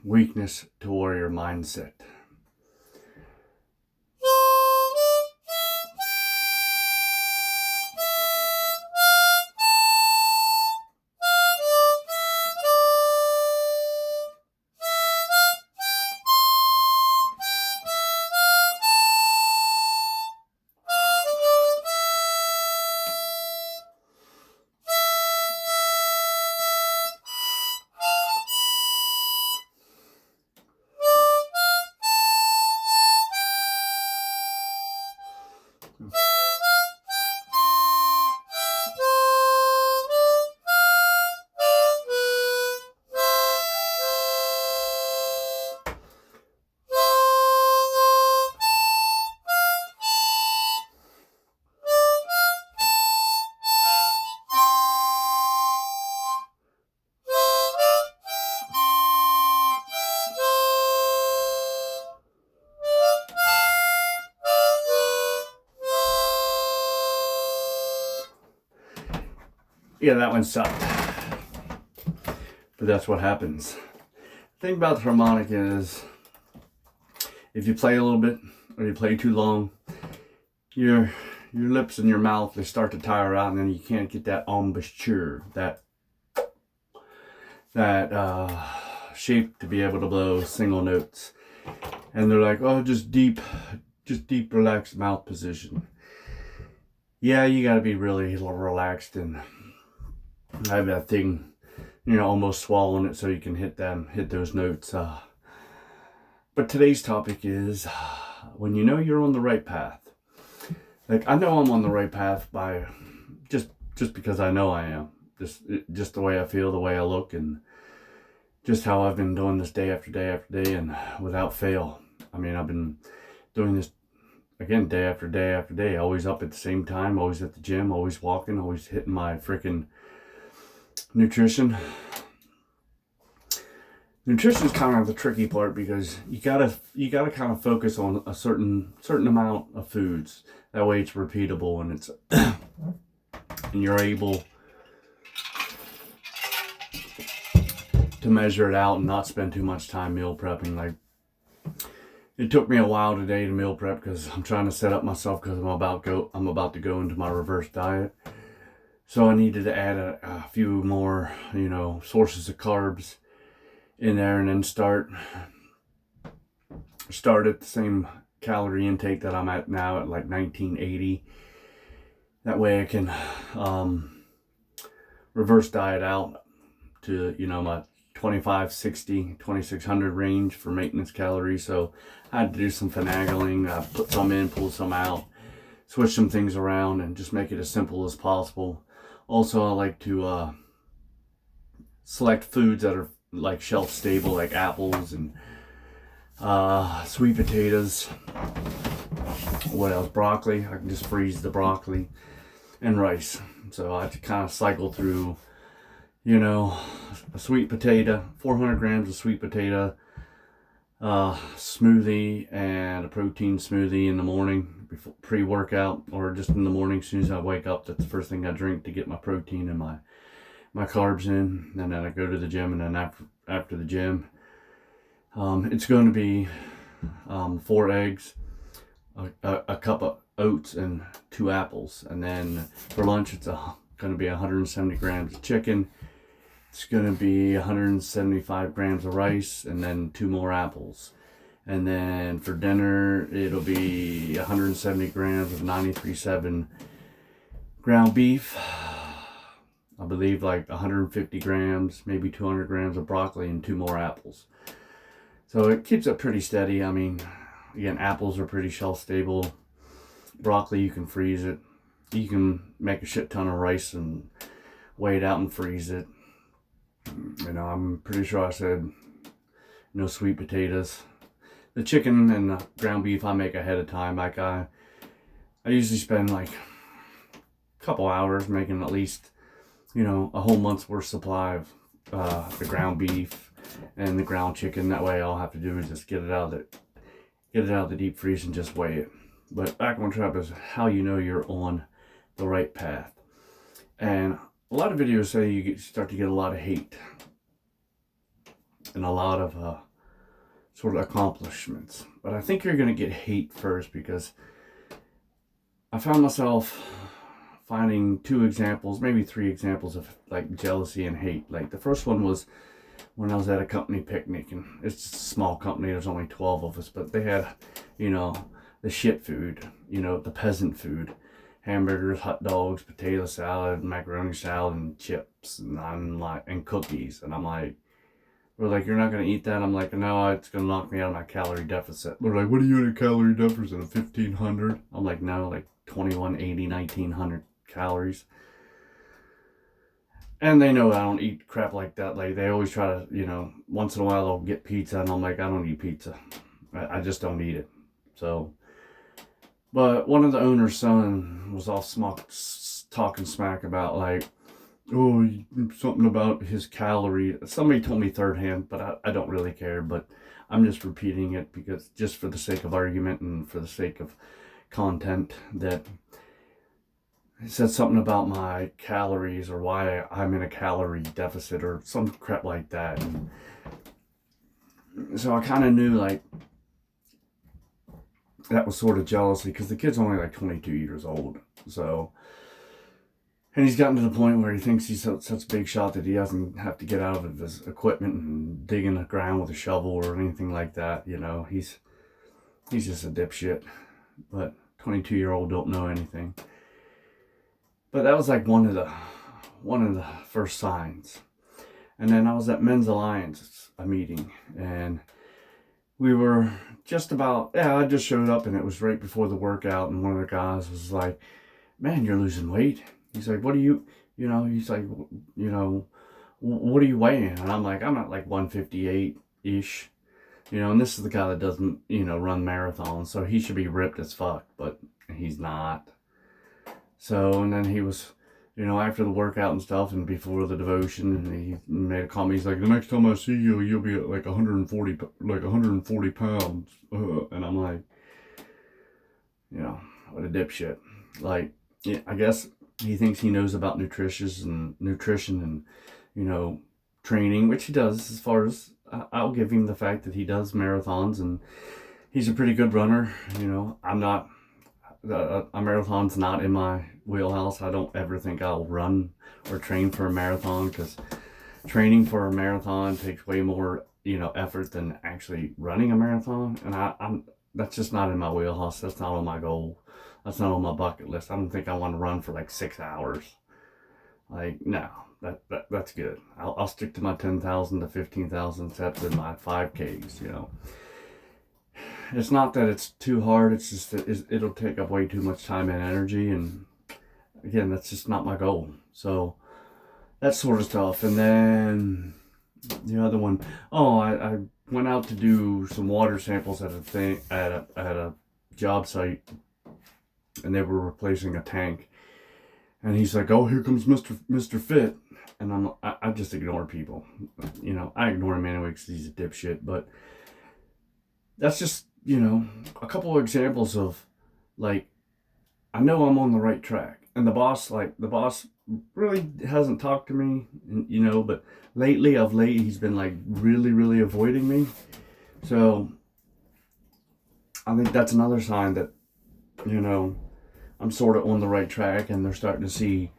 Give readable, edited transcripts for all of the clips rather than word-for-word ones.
Weakness to warrior mindset. Yeah, that one sucked. But that's what happens. The thing about the harmonic is, if you play a little bit or you play too long, your lips and your mouth, they start to tire out, and then you can't get that embouchure, that shape to be able to blow single notes. And they're like, oh, just deep relaxed mouth position. Yeah, you got to be really relaxed, and I have that thing, almost swallowing it so you can hit those notes. But today's topic is when you know you're on the right path. Like, I know I'm on the right path by just because I know I am. Just the way I feel, the way I look, and just how I've been doing this day after day after day, and without fail. I mean, I've been doing this again day after day after day, always up at the same time, always at the gym, always walking, always hitting my freaking nutrition. Nutrition is kind of the tricky part, because you gotta kind of focus on a certain amount of foods. That way it's repeatable, and it's and you're able to measure it out and not spend too much time meal prepping. Like, it took me a while today to meal prep because I'm trying to set up myself, because I'm about to go into my reverse diet. So I needed to add a few more, sources of carbs in there, and then start at the same calorie intake that I'm at now, at like 1980. That way I can reverse diet out to, my 2560, 2600 range for maintenance calories. So I had to do some finagling. I put some in, pull some out, switch some things around, and just make it as simple as possible. Also, I like to select foods that are like shelf stable, like apples and sweet potatoes. What else? Broccoli. I can just freeze the broccoli, and rice. So I have to kind of cycle through, a sweet potato, 400 grams of sweet potato, smoothie, and a protein smoothie in the morning, before pre-workout, or just in the morning as soon as I wake up. That's the first thing I drink to get my protein and my carbs in. And then I go to the gym, and then after the gym, it's going to be 4 eggs, a cup of oats, and 2 apples. And then for lunch, it's going to be 170 grams of chicken. It's going to be 175 grams of rice, and then 2 more apples. And then for dinner, it'll be 170 grams of 93.7 ground beef. I believe like 150 grams, maybe 200 grams of broccoli, and 2 more apples. So it keeps it pretty steady. I mean, again, apples are pretty shelf stable. Broccoli, you can freeze it. You can make a shit ton of rice and weigh it out and freeze it. I'm pretty sure I said no sweet potatoes. The chicken and the ground beef I make ahead of time. Like, I usually spend like a couple hours making at least, a whole month's worth supply of the ground beef and the ground chicken. That way all I have to do is just get it out of the deep freeze and just weigh it. But back on track is how you know you're on the right path. And a lot of videos say you start to get a lot of hate. and a lot of sort of accomplishments. But I think you're going to get hate first, because I found myself finding 2 examples, maybe 3 examples of like jealousy and hate. Like the first one was when I was at a company picnic, and it's a small company, there's only 12 of us, but they had, the shit food, the peasant food. Hamburgers, hot dogs, potato salad, macaroni salad, and chips, and cookies. And I'm like, we're like, you're not gonna eat that? I'm like, no, it's gonna knock me out of my calorie deficit. We're like, what are you at a calorie deficit of 1,500? I'm like, no, like 2180, 1,900 calories. And they know I don't eat crap like that. Like they always try to, once in a while they'll get pizza, and I'm like, I don't eat pizza. I just don't eat it. So, but one of the owner's son was all talking smack about like, oh, something about his calorie. Somebody told me third hand, but I don't really care. But I'm just repeating it because just for the sake of argument and for the sake of content, that he said something about my calories or why I'm in a calorie deficit or some crap like that. And so I kind of knew like that was sort of jealousy, because the kid's only like 22 years old. So, and he's gotten to the point where he thinks he's such a big shot that he doesn't have to get out of his equipment and dig in the ground with a shovel or anything like that. He's just a dipshit. But 22-year-old don't know anything. But that was like one of the first signs. And then I was at Men's Alliance, a meeting, and we were just about, I just showed up, and it was right before the workout, and one of the guys was like, man, you're losing weight. He's like, what are you, he's like, what are you weighing? And I'm like, I'm at like 158-ish, and this is the guy that doesn't, run marathons, so he should be ripped as fuck, but he's not. So, and then he was, after the workout and stuff, and before the devotion, and he made a comment. He's like, the next time I see you, you'll be at like 140 pounds. And I'm like, what a dipshit. Like, yeah, I guess he thinks he knows about nutrition and, training, which he does. As far as, I'll give him the fact that he does marathons, and he's a pretty good runner. I'm not, a marathon's not in my wheelhouse. I don't ever think I'll run or train for a marathon, because training for a marathon takes way more, effort than actually running a marathon. And I'm that's just not in my wheelhouse. That's not on my goal. That's not on my bucket list. I don't think I want to run for like 6 hours. Like, no, that's good. I'll stick to my 10,000 to 15,000 steps in my 5Ks, It's not that it's too hard. It's just that it'll take up way too much time and energy. And again, that's just not my goal. So that sort of stuff. And then the other one, I went out to do some water samples at a job site, and they were replacing a tank. And he's like, oh, here comes Mr. Fit. And I just ignore people. I ignore him anyway because he's a dipshit. But that's just, a couple of examples of, like, I know I'm on the right track. And the boss really hasn't talked to me, but of late, he's been, like, really, really avoiding me. So I think that's another sign that, I'm sort of on the right track, and they're starting to see,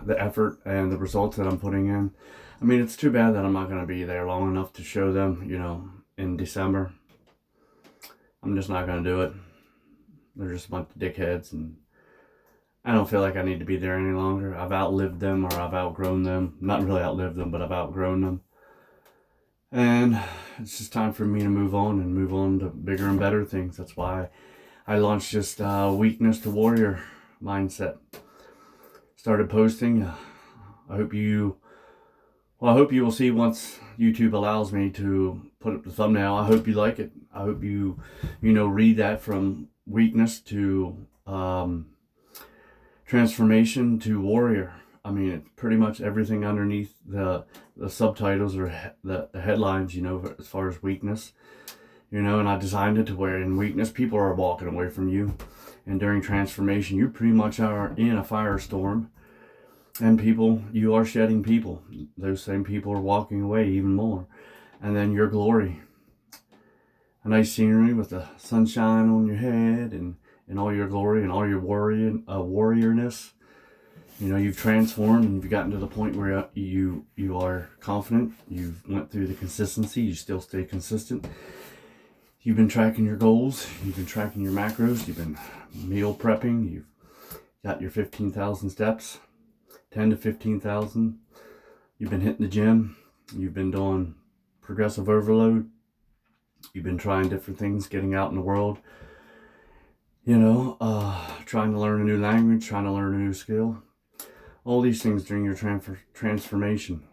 the effort and the results that I'm putting in. I mean, it's too bad that I'm not going to be there long enough to show them, in December. I'm just not going to do it. They're just a bunch of dickheads, and I don't feel like I need to be there any longer. I've outlived them, or I've outgrown them. Not really outlived them, but I've outgrown them. And it's just time for me to move on to bigger and better things. That's why I launched just Weakness to Warrior Mindset. Started posting. I hope you will see once YouTube allows me to put up the thumbnail. I hope you like it. I hope you read that from weakness to transformation to warrior. I mean, it's pretty much everything underneath the subtitles or the headlines, as far as weakness. And I designed it to where in weakness, people are walking away from you. And during transformation, you pretty much are in a firestorm. And people, you are shedding people. Those same people are walking away even more. And then your glory. A nice scenery with the sunshine on your head and all your glory and all your warriorness. You know, you've transformed and you've gotten to the point where you are confident. You've went through the consistency. You still stay consistent. You've been tracking your goals. You've been tracking your macros. You've been meal prepping. You've got your 15,000 steps, 10 to 15,000. You've been hitting the gym. You've been doing progressive overload. You've been trying different things, getting out in the world. You know, trying to learn a new language, trying to learn a new skill. All these things during your transformation.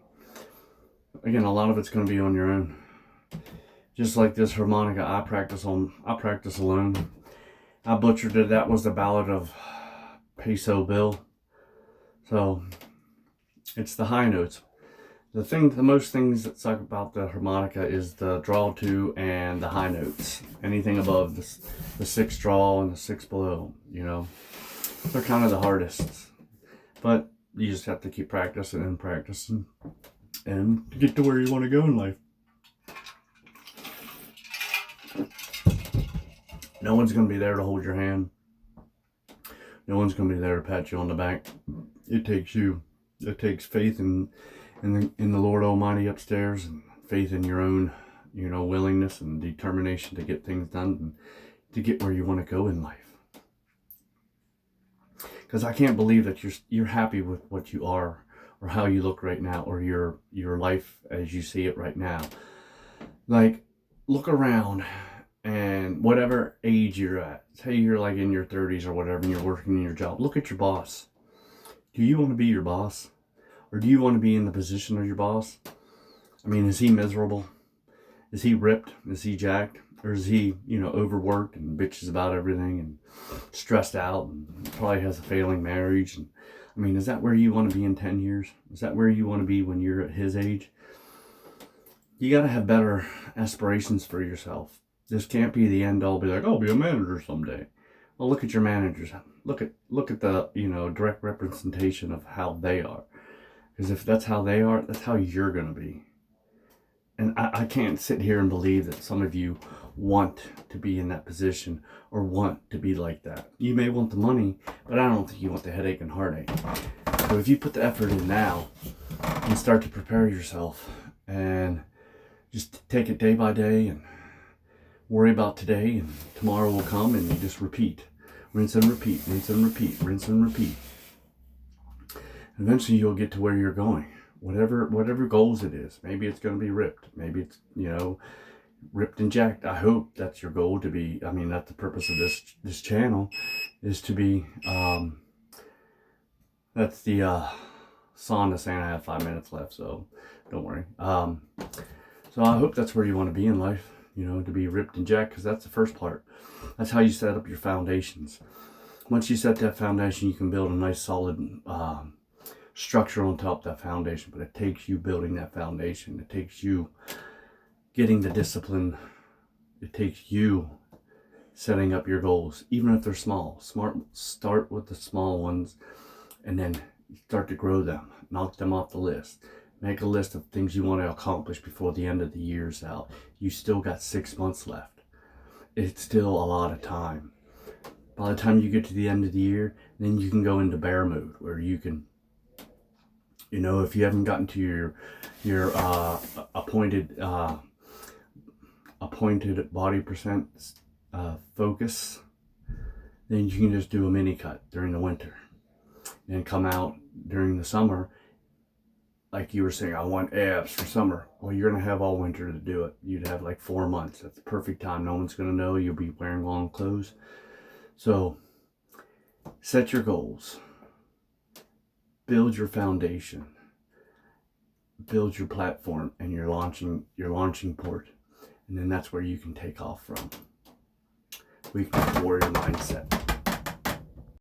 Again, a lot of it's going to be on your own. Just like this harmonica I practice alone. I butchered it. That was the Ballad of Peso Bill. So it's the high notes. The most things that suck about the harmonica is the draw to and the high notes. Anything above the sixth draw and the sixth below, you know, they're kind of the hardest. But you just have to keep practicing and practicing and to get to where you want to go in life. No one's going to be there to hold your hand. No one's going to be there to pat you on the back. It takes you. It takes faith in the Lord Almighty upstairs, and faith in your own, you know, willingness and determination to get things done and to get where you want to go in life. Because I can't believe that you're happy with what you are or how you look right now or your life as you see it right now. Like, look around. And whatever age you're at, say you're like in your 30s or whatever, and you're working in your job, look at your boss. Do you want to be your boss? Or do you want to be in the position of your boss? I mean, is he miserable? Is he ripped? Is he jacked? Or is he, you know, overworked and bitches about everything and stressed out and probably has a failing marriage? And I mean, is that where you want to be in 10 years? Is that where you want to be when you're at his age? You got to have better aspirations for yourself. This can't be the end all. Be like, I'll be a manager someday. Well, look at your managers. Look at the, you know, direct representation of how they are. Because if that's how they are, that's how you're going to be. And I can't sit here and believe that some of you want to be in that position or want to be like that. You may want the money, but I don't think you want the headache and heartache. So if you put the effort in now and start to prepare yourself and just take it day by day and worry about today, and tomorrow will come, and you just repeat. Rinse and repeat, rinse and repeat, rinse and repeat. Eventually you'll get to where you're going. Whatever goals it is. Maybe it's going to be ripped. Maybe it's, you know, ripped and jacked. I hope that's your goal to be. I mean, that's the purpose of this channel, is to be, that's the Sonda saying I have 5 minutes left, so don't worry. So I hope that's where you want to be in life. You know, to be ripped and jacked, because that's the first part. That's how you set up your foundations. Once you set that foundation, you can build a nice solid structure on top of that foundation. But it takes you building that foundation. It takes you getting the discipline. It takes you setting up your goals, even if they're small. Start with the small ones, and then start to grow them. Knock them off the list. Make a list of things you want to accomplish before the end of the year's out. You still got 6 months left. It's still a lot of time. By the time you get to the end of the year, then you can go into bear mode, where you can, you know, if you haven't gotten to your appointed body percent focus, then you can just do a mini cut during the winter and come out during the summer. Like you were saying, I want abs for summer. Well, you're going to have all winter to do it. You'd have like 4 months. That's the perfect time. No one's going to know. You'll be wearing long clothes. So set your goals. Build your foundation. Build your platform and your launching port. And then that's where you can take off from. Weakness Warrior Mindset.